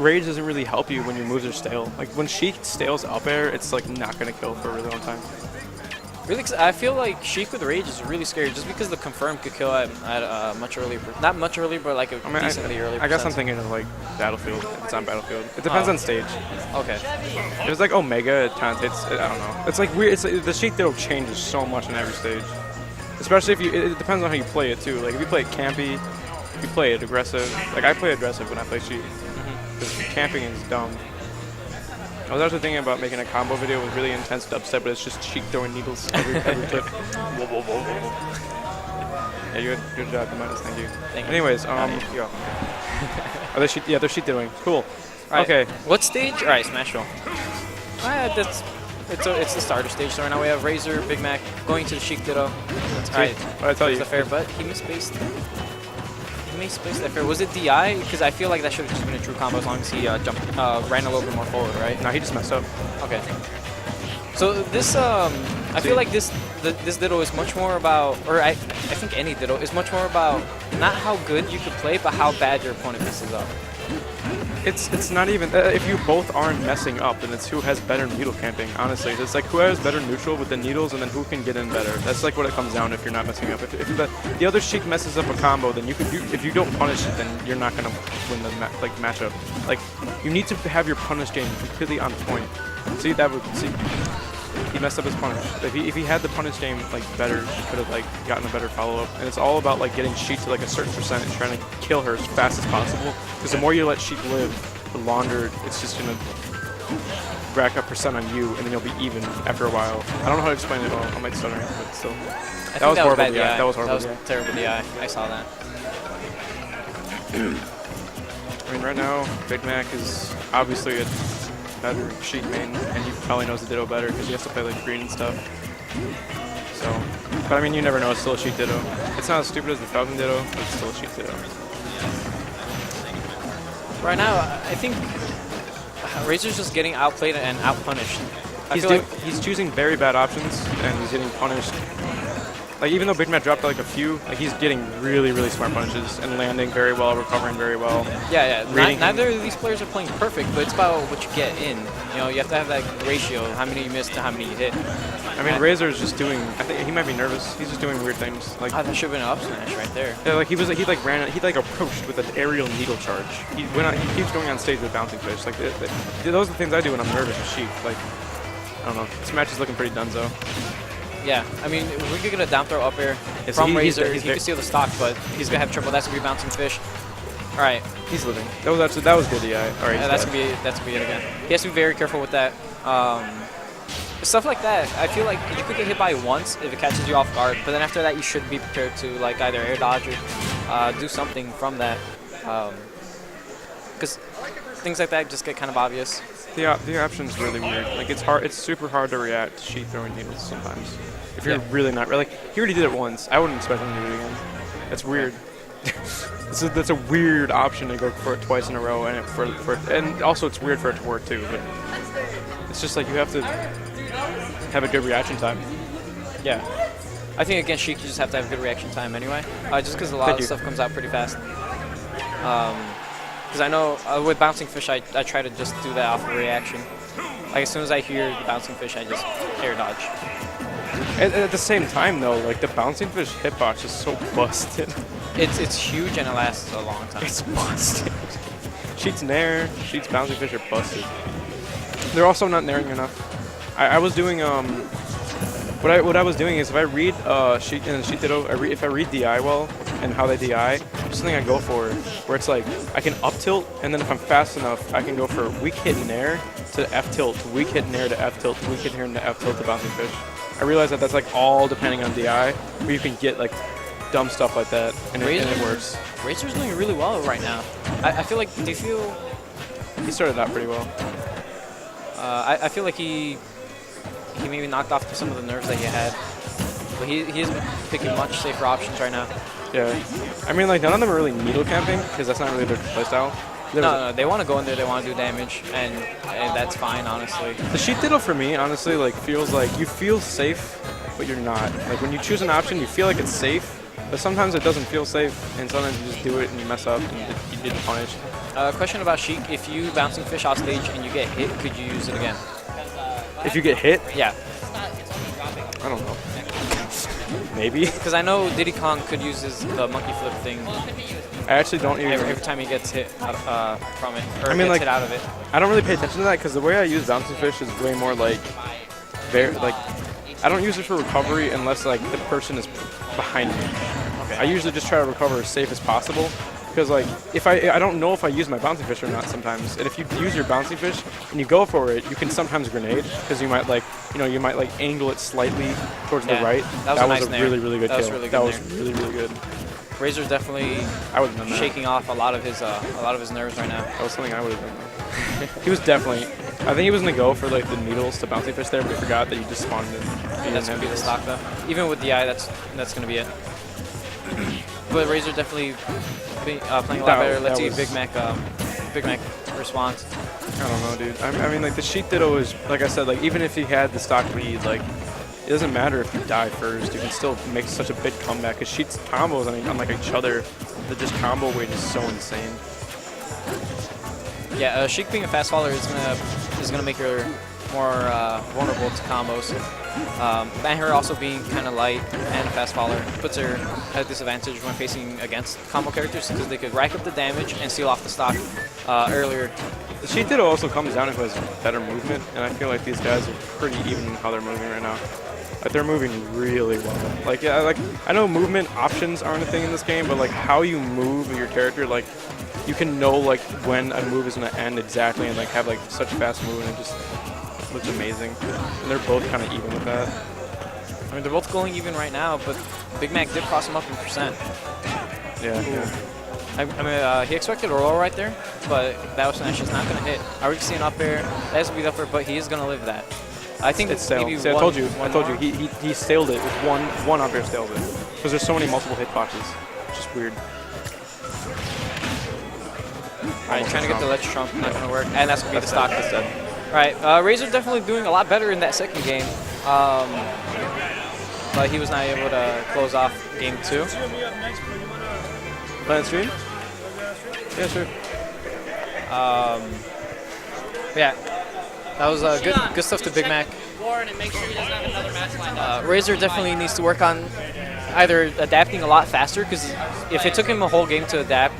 rage doesn't really help you when your moves are stale. Like when Sheik stales up air, it's like not gonna kill for a really long time. Really, I feel like Sheik with rage is really scary just because the confirm could kill at much earlier, not much earlier, but like a decently early. I guess I'm thinking of like Battlefield. It's on Battlefield. It depends on stage. Okay. There's like Omega. It connotates. I don't know. It's like weird. It's like, the Sheik Ditto changes so much on every stage. Especially if you. It depends on how you play it too. Like if you play it campy, if you play it aggressive. Like I play aggressive when I play Sheik. Because camping is dumb. I was actually thinking about making a combo video with really intense dubstep, but it's just Sheik throwing needles every clip. Whoa, whoa, whoa, whoa. Yeah, good job, Demontis. Thank you. you. Anyways, yeah. They're Sheik Dittoing. Cool. Right. Okay. What stage? All right, Smash Roll. It's the starter stage. So right now we have Razor, Big Mac going to the Sheik Ditto. All right. What I tell you? The fair, but he misspaced. That fair. Was it DI? Because I feel like that should have just been a true combo as long as he ran a little bit more forward, right? No, he just messed up. Okay. So this, I feel like this Ditto is much more about, or I think any Ditto is much more about not how good you could play, but how bad your opponent messes up. It's not even if you both aren't messing up, then it's who has better needle camping. Honestly, it's like who has better neutral with the needles, and then who can get in better. That's like what it comes down to if you're not messing up. If the other Sheik messes up a combo, then if you don't punish it, then you're not gonna win the matchup. Like you need to have your punish game completely on point. See he messed up his punish. If he had the punish game like better, he could have like gotten a better follow up. And it's all about like getting Sheik to like a certain percent and trying to kill her as fast as possible. Because the more you let Sheik live, the longer it's just gonna rack up percent on you, and then you'll be even after a while. I don't know how to explain it all. I'm like stuttering, but still. That was horrible. Yeah, that was horrible. That was terrible. Yeah, I saw that. I mean, right now, Big Mac is obviously a better Sheik main, and he probably knows the Ditto better because he has to play like green and stuff. So, but I mean, you never know. It's still a Sheik Ditto. It's not as stupid as the Falcon Ditto, but it's still a Sheik Ditto. Right now, I think Razor's just getting outplayed and outpunished. He's choosing very bad options, and he's getting punished. Like even though Big Mac dropped like a few, like he's getting really, really smart punches and landing very well, recovering very well. Yeah. Neither of these players are playing perfect, but it's about what you get in. You know, you have to have that ratio, how many you miss to how many you hit. I mean, Razor is just doing. I think he might be nervous. He's just doing weird things. Like that should have been an up smash right there. Yeah, like he approached with an aerial needle charge. He keeps going on stage with bouncing fish. Like those are the things I do when I'm nervous with Sheik. Like I don't know. This match is looking pretty dunzo. Yeah, I mean, we could get a down throw up air from Razor. He can steal the stock, but he's gonna have triple. That's gonna be bouncing fish. All right, he's living. That was good. Yeah. All right. Yeah, that's gonna be it again. He has to be very careful with that. Stuff like that. I feel like you could get hit by once if it catches you off guard, but then after that, you should be prepared to like either air dodge or do something from that, because things like that just get kind of obvious. The option's really weird. Like it's hard. It's super hard to react to Sheik throwing needles sometimes. If you're really not like he already did it once. I wouldn't expect him to do it again. That's weird. That's a weird option to go for it twice in a row, and and also it's weird for it to work too. But it's just like you have to have a good reaction time. Yeah. I think against Sheik you just have to have good reaction time anyway. Just because a lot of stuff comes out pretty fast. Because I know with bouncing fish, I try to just do that off of reaction. Like as soon as I hear the bouncing fish, I just air dodge. At the same time, though, like the bouncing fish hitbox is so busted. It's huge and it lasts a long time. It's busted. Sheik's nair, Sheik's bouncing fish are busted. They're also not nairing enough. I was doing what I was doing is if I read Sheik and Sheik Ditto, if I read DI well and how they DI, there's something I go for where it's like I can up tilt, and then if I'm fast enough, I can go for weak hit nair to F tilt, weak hit nair to F tilt, weak hit nair to F tilt to bouncing fish. I realize that that's like all depending on DI, where you can get like dumb stuff like that, and it works. Razor's doing really well right now. I feel like, do you feel? He started out pretty well. I feel like he maybe knocked off some of the nerves that he had, but he isn't picking much safer options right now. Yeah, I mean like none of them are really needle camping because that's not really their playstyle. No, they want to go in there, they want to do damage, and that's fine, honestly. The Sheik Ditto for me, honestly, like feels like you feel safe, but you're not. Like when you choose an option, you feel like it's safe, but sometimes it doesn't feel safe, and sometimes you just do it and you mess up and you didn't punish. Question about Sheik. If you bouncing fish off stage and you get hit, could you use it again? If you get hit, Yeah. I don't know. Maybe. Because I know Diddy Kong could use the monkey flip thing I actually don't even. every time he gets hit from it, or I mean, gets like, hit out of it. I don't really pay attention to that because the way I use bouncing fish is way more like, I don't use it for recovery unless like the person is behind me. Okay. I usually just try to recover as safe as possible because like if I don't know if I use my bouncing fish or not sometimes, and if you use your bouncing fish and you go for it, you can sometimes grenade because you might angle it slightly towards the right. That was a nice a nair. really good That was kill. really good That was nair. really good. Razor's definitely I would have done that. shaking off a lot of his nerves right now. That was something I would have done. He was definitely. I think he was gonna go for like the needles to bouncing fish there, but he forgot that you just spawned in. That's gonna be the stock though. Even with DI, that's gonna be it. But Razor definitely playing a lot better. Let's see Big Mac response. I don't know, dude. I mean, like the Sheik Ditto is, like I said, like even if he had the stock lead, like it doesn't matter if you die first. You can still make such a big comeback. Because Sheik's combos, I mean, unlike each other, the just combo weight is so insane. Yeah, Sheik being a fast faller is gonna make her more vulnerable to combos. And her also being kind of light and a fast faller puts her at a disadvantage when facing against combo characters because they could rack up the damage and seal off the stock earlier. The Sheik Ditto also comes down to who has better movement, and I feel like these guys are pretty even in how they're moving right now. Like they're moving really well. Like yeah, like I know movement options aren't a thing in this game, but like how you move your character, like you can know like when a move is gonna end exactly, and like have like such fast movement. It just looks amazing. And they're both kind of even with that. I mean, they're both going even right now, but Big Mac did cross him up in percent. Yeah. I mean, he expected a roll right there, but that was just not going to hit. I already see an up air. That has to be the up air, but he is going to live that. I think It's stale. maybe See, I one, told you. one I told more. you. He staled it with one up air staled it because there's so many multiple hitboxes. It's just weird. Alright, trying to get the ledge trump, not going to work, and that's going to be the stock. That's dead. Alright, Razor definitely doing a lot better in that second game, but he was not able to close off game 2. Play on stream? Yeah, sure. Yeah, that was good stuff to Big Mac. Razor definitely needs to work on either adapting a lot faster, because if it took him a whole game to adapt,